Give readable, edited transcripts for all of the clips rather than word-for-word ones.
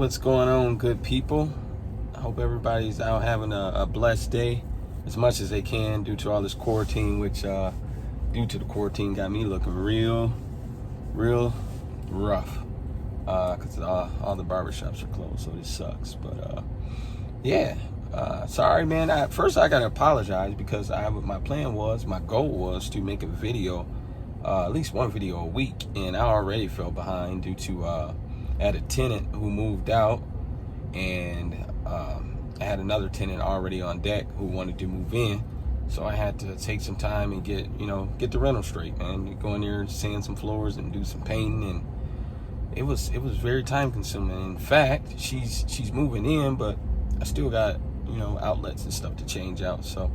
What's going on, good people? I hope everybody's out having a blessed day as much as they can due to all this quarantine, which due to the quarantine got me looking real rough because all the barbershops are closed, so this sucks. But yeah, sorry, man. First I gotta apologize because my goal was to make a video, at least one video a week, and I already fell behind due to I had a tenant who moved out, and I had another tenant already on deck who wanted to move in, so I had to take some time and get the rental straight, man. Go in there and sand some floors and do some painting, and it was very time consuming. In fact, she's moving in, but I still got outlets and stuff to change out, so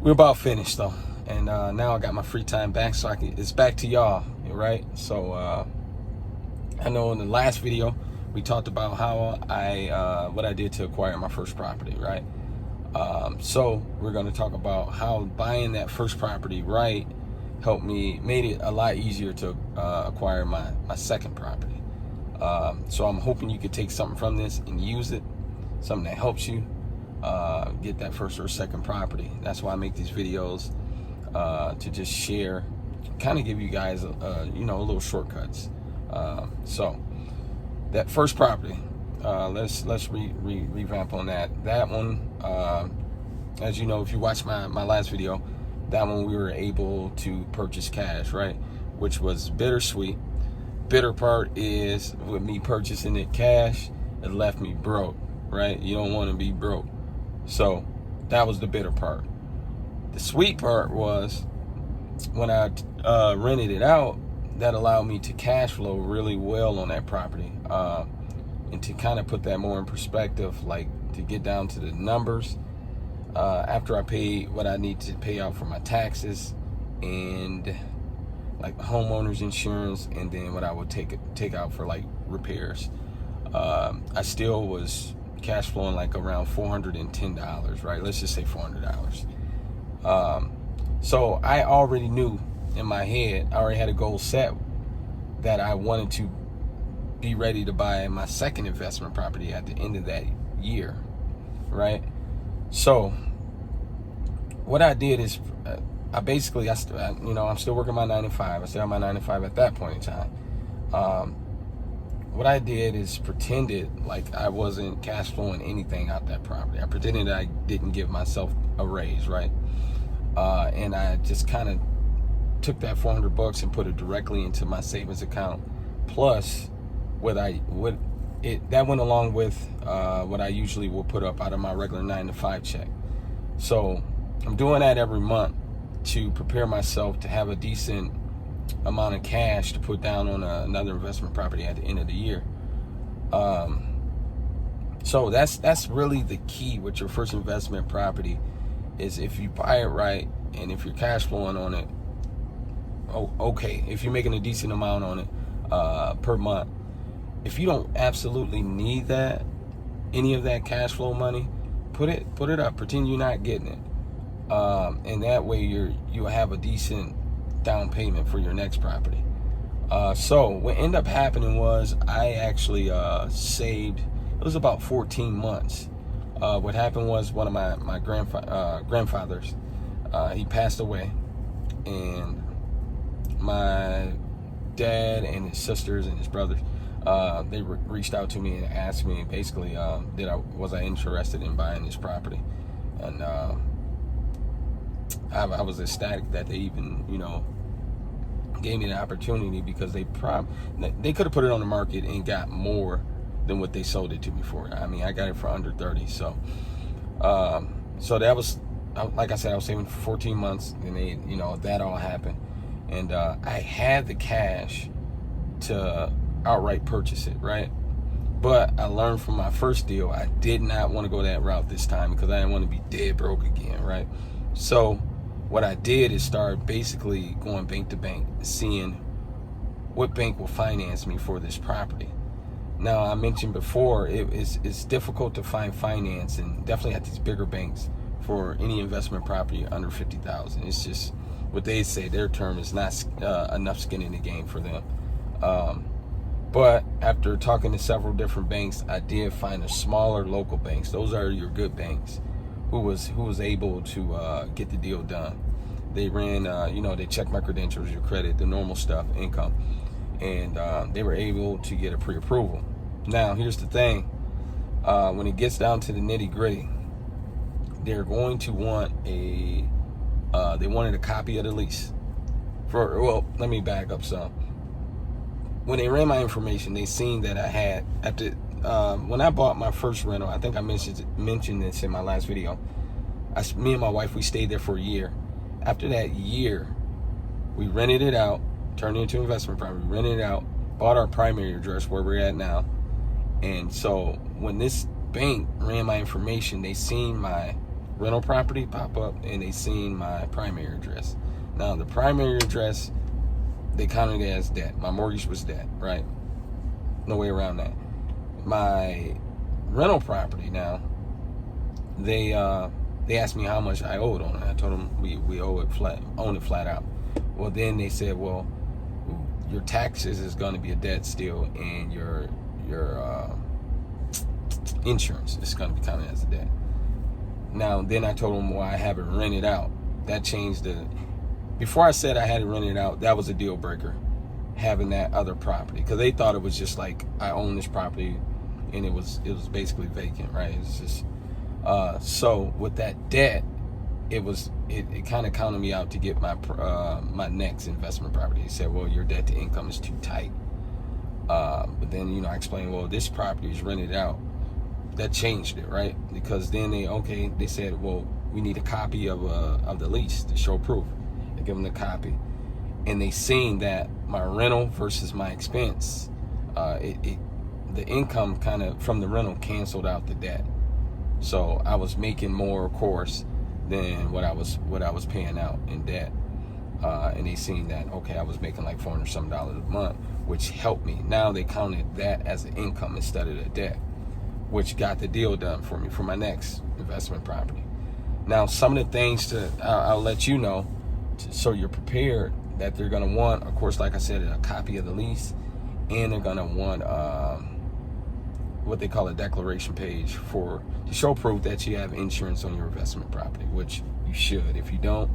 we're about finished though. And now I got my free time back, so it's back to y'all, right? So I know in the last video we talked about how what I did to acquire my first property, right? So we're going to talk about how buying that first property right made it a lot easier to acquire my second property. So I'm hoping you could take something from this and use it, something that helps you get that first or second property. That's why I make these videos, to just share, kind of give you guys a little shortcuts. So that first property, let's revamp on that. That one, as you know, if you watch my last video, that one we were able to purchase cash, right? Which was bittersweet. Bitter part is with me purchasing it cash, it left me broke, right? You don't want to be broke. So that was the bitter part. The sweet part was when I rented it out, that allowed me to cash flow really well on that property, and to kind of put that more in perspective, like to get down to the numbers, after I pay what I need to pay out for my taxes and like homeowners insurance, and then what I would take out for like repairs, I still was cash flowing like around $410, right? Let's just say $400. So I already knew in my head, I already had a goal set that I wanted to be ready to buy my second investment property at the end of that year, right? So what I did is I'm still working my 9 to 5. I still have my 9 to 5 at that point in time. What I did is pretended like I wasn't cash flowing anything out that property. I pretended I didn't give myself a raise, right? And I just kind of took that $400 and put it directly into my savings account, plus that went along with what I usually will put up out of my regular 9 to 5 check. So I'm doing that every month to prepare myself to have a decent amount of cash to put down on another investment property at the end of the year. So that's really the key with your first investment property, is if you buy it right and if you're cash flowing on it, okay, if you're making a decent amount on it per month. If you don't absolutely need any of that cash flow money, put it up, pretend you're not getting it, and that way you'll have a decent down payment for your next property. So what ended up happening was I actually saved, it was about 14 months. What happened was one of my grandfathers, he passed away, and my dad and his sisters and his brothers, they reached out to me and asked me basically, was I interested in buying this property? And I was ecstatic that they even gave me the opportunity, because they could have put it on the market and got more than what they sold it to me for. I mean, I got it for under 30. So so that was, like I said, I was saving for 14 months, and that all happened. And I had the cash to outright purchase it, right? But I learned from my first deal, I did not want to go that route this time, because I didn't want to be dead broke again, right? So what I did is start basically going bank to bank, seeing what bank will finance me for this property. Now, I mentioned before, it's difficult to find finance, and definitely at these bigger banks, for any investment property under $50,000. It's just what they say, their term is not enough skin in the game for them. But after talking to several different banks, I did find a smaller local banks. Those are your good banks, who was able to get the deal done. They ran, they checked my credentials, your credit, the normal stuff, income, and they were able to get a pre-approval. Now, here's the thing: when it gets down to the nitty-gritty, they're going to want they wanted a copy of the lease. Let me back up some. When they ran my information, they seen that I had, after when I bought my first rental, I think I mentioned this in my last video. Me and my wife, we stayed there for a year. After that year, we rented it out, turned it into investment property, rented it out, bought our primary address where we're at now. And so when this bank ran my information, they seen my rental property pop up and they seen my primary address. Now, the primary address, they counted it as debt. My mortgage was debt, right? No way around that. My rental property now, they asked me how much I owed on it. I told them we own it flat out. Well, then they said, well, your taxes is going to be a debt still, and your insurance is going to be counted as a debt. Now, then I told them, well, I have it rented out. That changed the. Before I said I had it rented out, that was a deal breaker, having that other property, because they thought it was just like I own this property, and it was basically vacant, right? It's just so with that debt, it kind of counted me out to get my next investment property. They said, well, your debt to income is too tight. But then I explained, well, this property is rented out. That changed it, right? Because then they said, well, we need a copy of the lease to show proof. I give them the copy, and they seen that my rental versus my expense, the income kind of from the rental canceled out the debt. So I was making more, of course, than what I was paying out in debt. And they seen that, I was making like $400 something a month, which helped me. Now they counted that as an income instead of the debt, which got the deal done for me for my next investment property. Now, some of the things I'll let you know, so you're prepared, that they're going to want, of course, like I said, a copy of the lease, and they're going to want what they call a declaration page to show proof that you have insurance on your investment property, which you should. If you don't,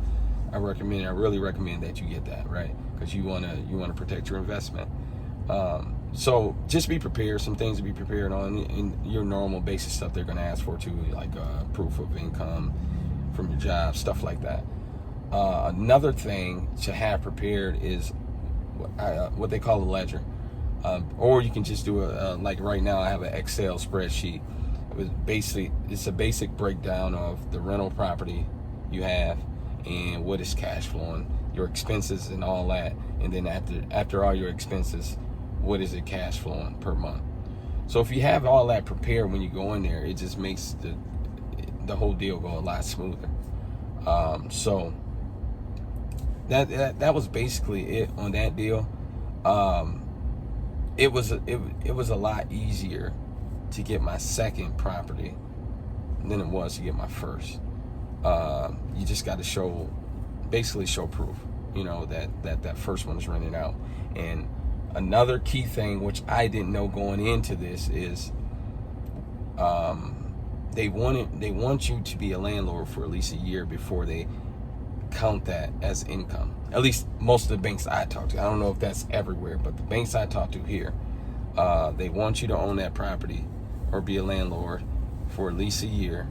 I really recommend that you get that, right? Because you want to protect your investment. So just be prepared. Some things to be prepared on in your normal basic stuff they're going to ask for too, like proof of income from your job, stuff like that. Another thing to have prepared is what they call a ledger. Or you can just do like right now I have an Excel spreadsheet. It's a basic breakdown of the rental property you have and what is cash flowing, your expenses and all that, and then after all your expenses, what is it cash flowing per month. So if you have all that prepared when you go in there, it just makes the whole deal go a lot smoother. So that was basically it on that deal. It was a lot easier to get my second property than it was to get my first. You just got to show proof, that first one is rented out. And another key thing, which I didn't know going into this, is they want you to be a landlord for at least a year before they count that as income. At least most of the banks I talk to. I don't know if that's everywhere, but the banks I talk to here, they want you to own that property or be a landlord for at least a year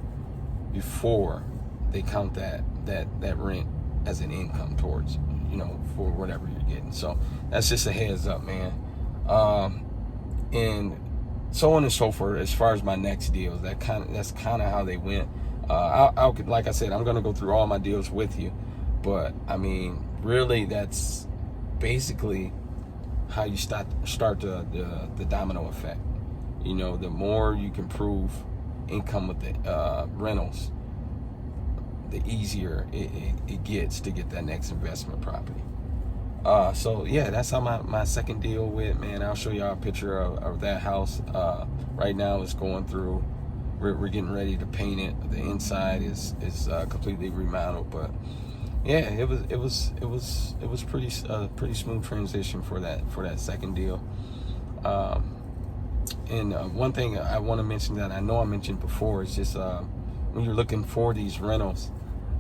before they count that rent as an income towards, for whatever you're getting. So that's just a heads up, man. And so on and so forth. As far as my next deals, that's kind of how they went. Like I said, I'm gonna go through all my deals with you, but I mean, really, that's basically how you start the domino effect. The more you can prove income with the rentals, the easier it gets to get that next investment property. So yeah, that's how my second deal went, man. I'll show y'all a picture of that house. Right now it's going through. We're getting ready to paint it. The inside is completely remodeled, but yeah, it was pretty smooth transition for that second deal. And one thing I want to mention that I know I mentioned before is just when you're looking for these rentals,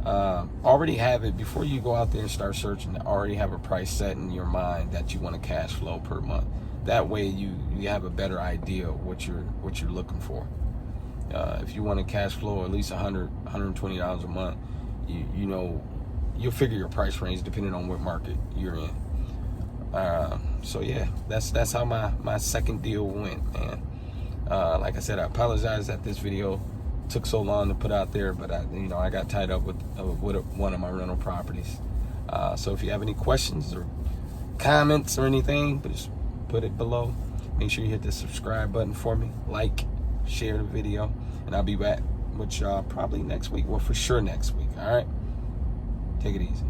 already have it before you go out there and start searching. Already have a price set in your mind that you want to cash flow per month. That way you have a better idea of what you're looking for. If you want to cash flow at least $120 a month, you know you'll figure your price range depending on what market you're in. So yeah, that's how my second deal went, man. Like I said, I apologize that this video took so long to put out there, but I got tied up with one of my rental properties. So if you have any questions or comments or anything, just put it below. Make sure you hit the subscribe button for me, like, share the video, and I'll be back with y'all probably next week. Well, for sure next week. All right, take it easy.